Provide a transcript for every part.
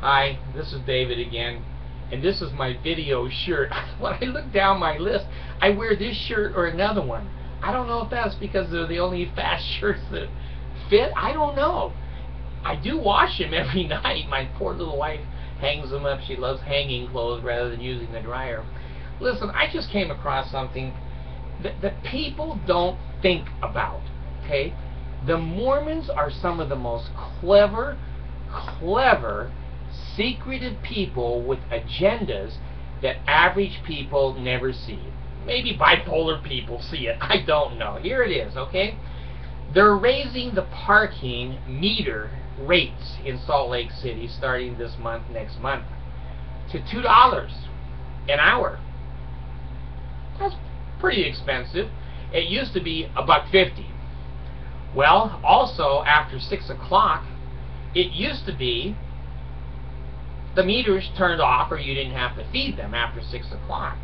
Hi, this is David again, and this is my video shirt. When I look down my list, I wear this shirt or another one. I don't know if that's because they're the only fast shirts that fit. I don't know. I do wash them every night. My poor little wife hangs them up. She loves hanging clothes rather than using the dryer. Listen, I just came across something that people don't think about, okay? The Mormons are some of the most clever, secretive people with agendas that average people never see. Maybe bipolar people see it. I don't know. Here it is, okay? They're raising the parking meter rates in Salt Lake City starting this month, next month, to $2 an hour. That's pretty expensive. It used to be $1.50. Well, also after 6 o'clock, it used to be the meters turned off or you didn't have to feed them after 6 o'clock.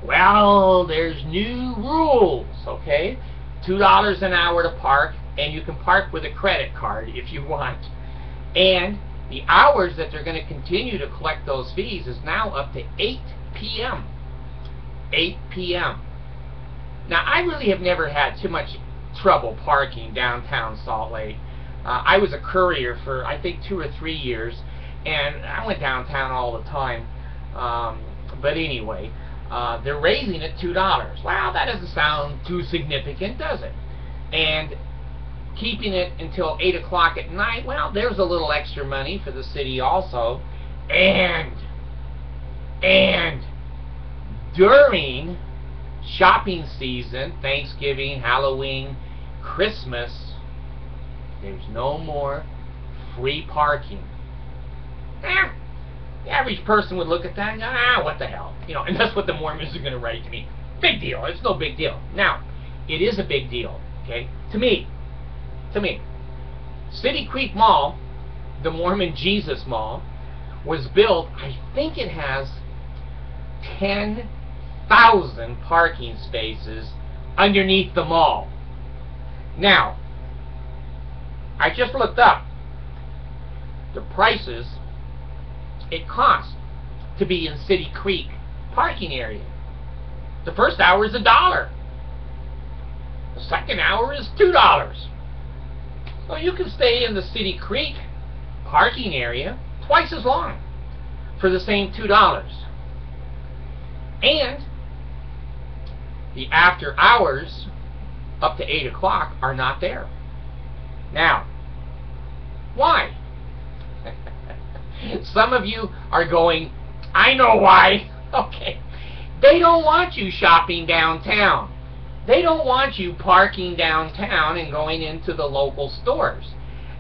Well, there's new rules, okay? $2 an hour to park, and you can park with a credit card if you want. And the hours that they're going to continue to collect those fees is now up to 8 p.m. 8 p.m. Now, I really have never had too much trouble parking downtown Salt Lake. I was a courier for, I think, 2 or 3 years, and I went downtown all the time. But anyway, they're raising it $2. Well, that doesn't sound too significant, does it? And keeping it until 8 o'clock at night, well, there's a little extra money for the city also. And during shopping season, Thanksgiving, Halloween, Christmas, there's no more free parking. The average person would look at that and go, what the hell? You know, and that's what the Mormons are going to write to me. Big deal. It's no big deal. Now, it is a big deal, okay? To me. City Creek Mall, the Mormon Jesus Mall, was built, I think it has 10,000 parking spaces underneath the mall. Now, I just looked up the prices it costs to be in City Creek parking area. The first hour is $1. The second hour is $2. So you can stay in the City Creek parking area twice as long for the same $2. And the after hours up to 8 o'clock are not there. Now, why? Some of you are going, I know why. Okay. They don't want you shopping downtown. They don't want you parking downtown and going into the local stores.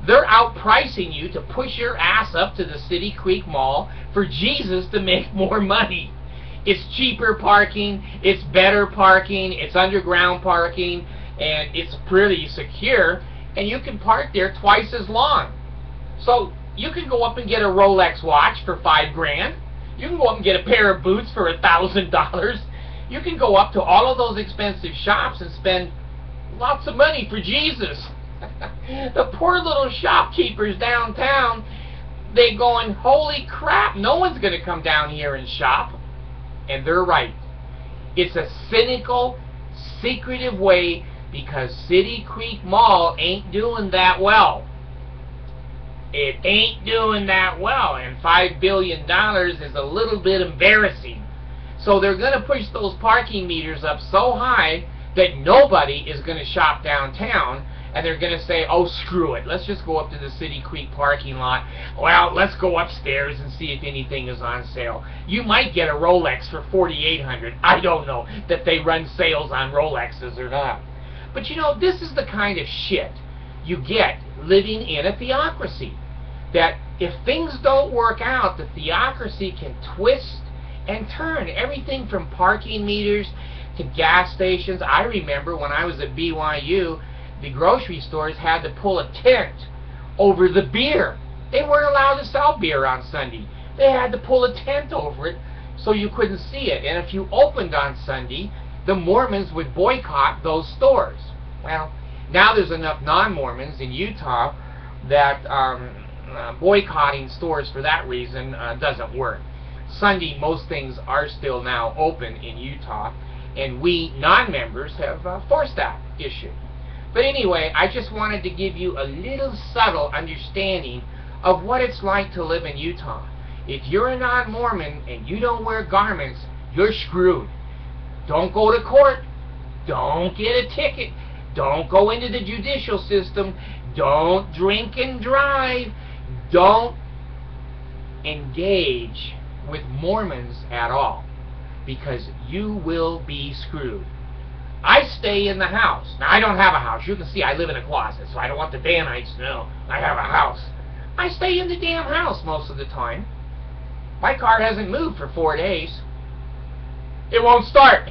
They're outpricing you to push your ass up to the City Creek Mall for Jesus to make more money. It's cheaper parking, it's better parking, it's underground parking, and it's pretty secure, and you can park there twice as long. So you can go up and get a Rolex watch for $5 grand. You can go up and get a pair of boots for $1,000. You can go up to all of those expensive shops and spend lots of money for Jesus. The poor little shopkeepers downtown, they're going, holy crap, no one's going to come down here and shop. And they're right. It's a cynical, secretive way because City Creek Mall ain't doing that well. It ain't doing that well, and $5 billion is a little bit embarrassing. So they're going to push those parking meters up so high that nobody is going to shop downtown, and they're going to say, oh, screw it, let's just go up to the City Creek parking lot. Well, let's go upstairs and see if anything is on sale. You might get a Rolex for $4,800. I don't know that they run sales on Rolexes or not. But you know, this is the kind of shit you get living in a theocracy. That if things don't work out, the theocracy can twist and turn everything from parking meters to gas stations. I remember when I was at BYU, the grocery stores had to pull a tent over the beer. They weren't allowed to sell beer on Sunday. They had to pull a tent over it so you couldn't see it. And if you opened on Sunday, the Mormons would boycott those stores. Well, now there's enough non-Mormons in Utah that boycotting stores for that reason doesn't work. Sunday, most things are still now open in Utah, and we non-members have forced that issue. But anyway, I just wanted to give you a little subtle understanding of what it's like to live in Utah. If you're a non-Mormon and you don't wear garments, you're screwed. Don't go to court. Don't get a ticket. Don't go into the judicial system. Don't drink and drive. Don't engage with Mormons at all, because you will be screwed. I stay in the house. Now, I don't have a house. You can see I live in a closet, so I don't want the Danites to know I have a house. I stay in the damn house most of the time. My car hasn't moved for 4 days. It won't start.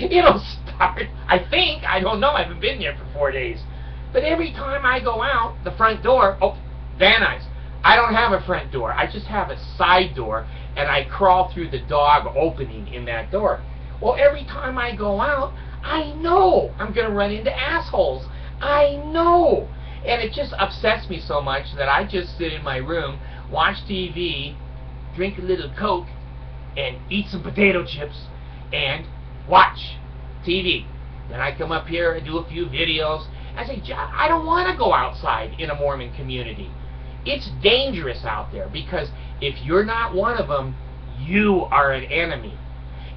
It'll start. I think. I don't know. I haven't been there for 4 days. But every time I go out, the front door, oh, Danites. I don't have a front door. I just have a side door, and I crawl through the dog opening in that door. Well, every time I go out, I know I'm going to run into assholes. I know. And it just upsets me so much that I just sit in my room, watch TV, drink a little Coke, and eat some potato chips, and watch TV. Then I come up here and do a few videos. I say, I don't want to go outside in a Mormon community. It's dangerous out there, because if you're not one of them, you are an enemy.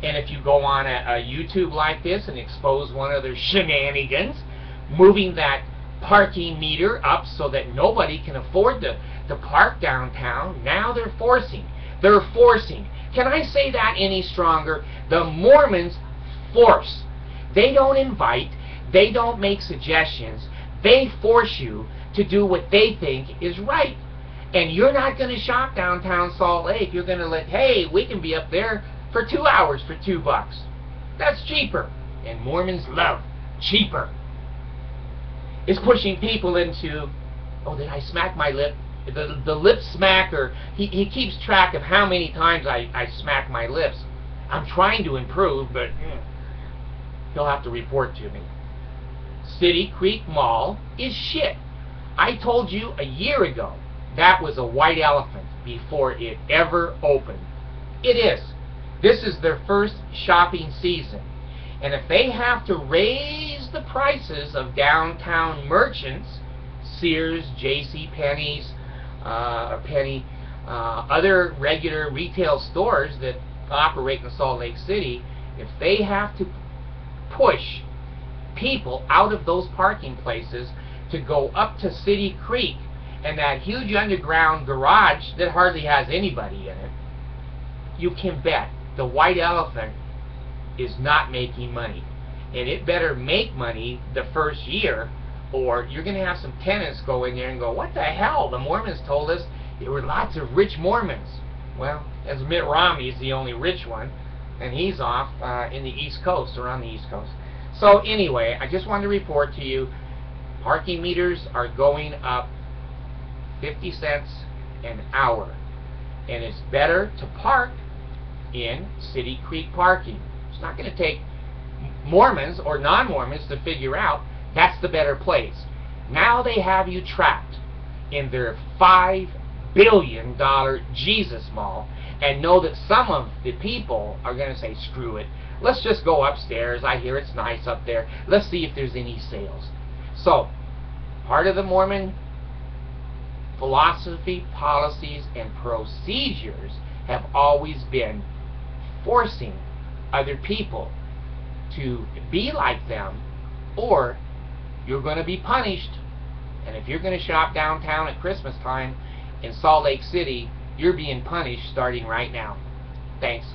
And if you go on a YouTube like this and expose one of their shenanigans, moving that parking meter up so that nobody can afford to park downtown, now they're forcing. They're forcing. Can I say that any stronger? The Mormons force. They don't invite. They don't make suggestions. They force you to do what they think is right. And you're not going to shop downtown Salt Lake. You're going to hey, we can be up there for 2 hours for $2. That's cheaper. And Mormons love cheaper. It's pushing people into, oh, did I smack my lip? The lip smacker, he keeps track of how many times I smack my lips. I'm trying to improve, but he'll have to report to me. City Creek Mall is shit. I told you a year ago that was a white elephant before it ever opened. It is. This is their first shopping season. And if they have to raise the prices of downtown merchants, Sears, JCPenney's, other regular retail stores that operate in Salt Lake City, if they have to push people out of those parking places to go up to City Creek and that huge underground garage that hardly has anybody in it, you can bet the white elephant is not making money. And it better make money the first year, or you're going to have some tenants go in there and go, what the hell? The Mormons told us there were lots of rich Mormons. Well, as Mitt Romney's the only rich one, and he's off in the East Coast, or on the East Coast. So anyway, I just wanted to report to you, parking meters are going up 50 cents an hour. And it's better to park in City Creek parking. It's not going to take Mormons or non-Mormons to figure out that's the better place. Now they have you trapped in their $5 billion Jesus Mall, and know that some of the people are going to say, screw it, let's just go upstairs. I hear it's nice up there. Let's see if there's any sales. So, part of the Mormon philosophy, policies, and procedures have always been forcing other people to be like them, or you're going to be punished. And if you're going to shop downtown at Christmas time in Salt Lake City, you're being punished starting right now. Thanks.